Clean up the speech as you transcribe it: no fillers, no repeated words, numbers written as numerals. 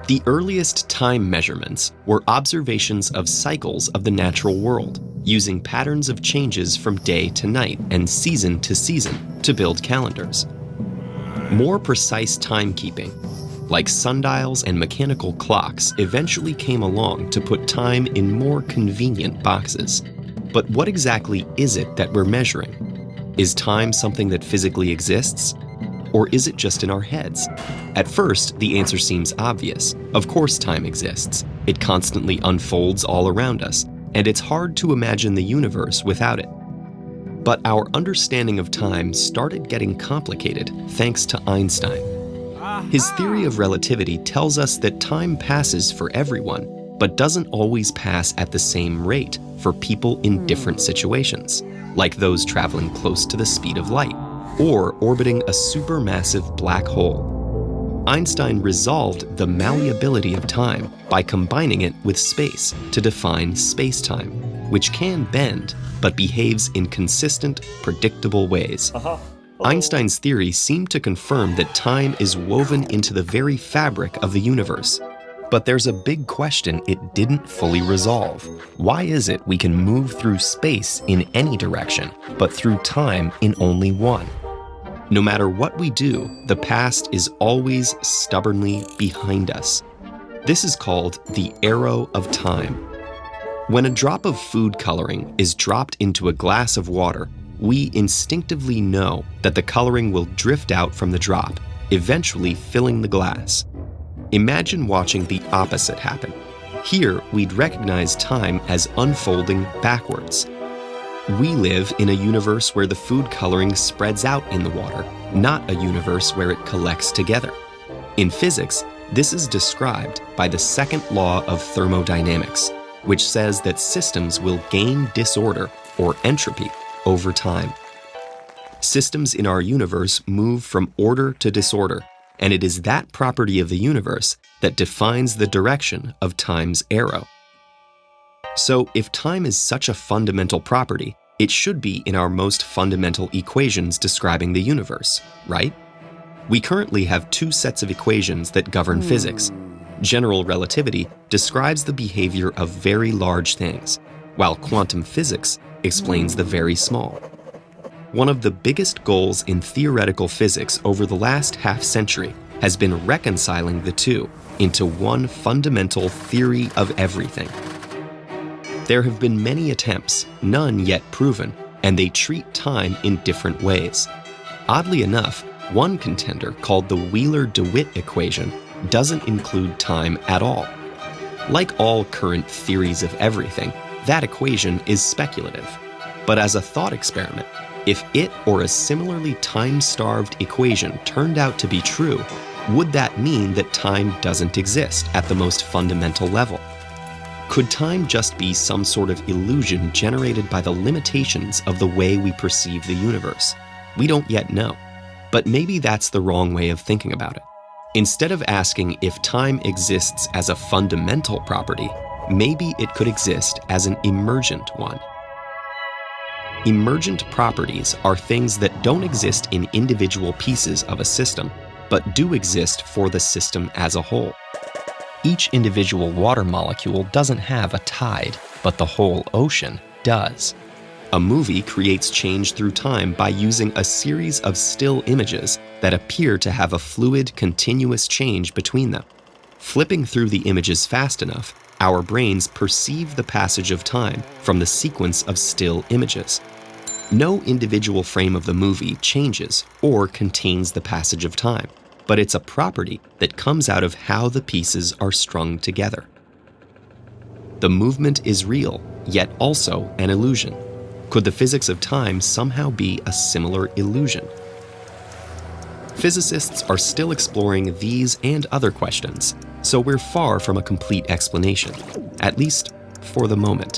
The earliest time measurements were observations of cycles of the natural world, using patterns of changes from day to night and season to season to build calendars. More precise timekeeping, like sundials and mechanical clocks, eventually came along to put time in more convenient boxes. But what exactly is it that we're measuring? Is time something that physically exists? Or is it just in our heads? At first, the answer seems obvious. Of course time exists. It constantly unfolds all around us, and it's hard to imagine the universe without it. But our understanding of time started getting complicated thanks to Einstein. His theory of relativity tells us that time passes for everyone, but doesn't always pass at the same rate for people in different situations, like those traveling close to the speed of light, or orbiting a supermassive black hole. Einstein resolved the malleability of time by combining it with space to define space-time, which can bend but behaves in consistent, predictable ways. Einstein's theory seemed to confirm that time is woven into the very fabric of the universe. But there's a big question it didn't fully resolve. Why is it we can move through space in any direction, but through time in only one? No matter what we do, the past is always stubbornly behind us. This is called the arrow of time. When a drop of food coloring is dropped into a glass of water, we instinctively know that the coloring will drift out from the drop, eventually filling the glass. Imagine watching the opposite happen. Here, we'd recognize time as unfolding backwards. We live in a universe where the food coloring spreads out in the water, not a universe where it collects together. In physics, this is described by the second law of thermodynamics, which says that systems will gain disorder or entropy over time. Systems in our universe move from order to disorder, and it is that property of the universe that defines the direction of time's arrow. So if time is such a fundamental property, it should be in our most fundamental equations describing the universe, right? We currently have two sets of equations that govern physics. General relativity describes the behavior of very large things, while quantum physics explains the very small. One of the biggest goals in theoretical physics over the last half-century has been reconciling the two into one fundamental theory of everything. There have been many attempts, none yet proven, and they treat time in different ways. Oddly enough, one contender, called the Wheeler-DeWitt equation, doesn't include time at all. Like all current theories of everything, that equation is speculative. But as a thought experiment, if it or a similarly time-starved equation turned out to be true, would that mean that time doesn't exist at the most fundamental level? Could time just be some sort of illusion generated by the limitations of the way we perceive the universe? We don't yet know, but maybe that's the wrong way of thinking about it. Instead of asking if time exists as a fundamental property, maybe it could exist as an emergent one. Emergent properties are things that don't exist in individual pieces of a system, but do exist for the system as a whole. Each individual water molecule doesn't have a tide, but the whole ocean does. A movie creates change through time by using a series of still images that appear to have a fluid, continuous change between them. Flipping through the images fast enough, our brains perceive the passage of time from the sequence of still images. No individual frame of the movie changes or contains the passage of time, but it's a property that comes out of how the pieces are strung together. The movement is real, yet also an illusion. Could the physics of time somehow be a similar illusion? Physicists are still exploring these and other questions, so we're far from a complete explanation, at least for the moment.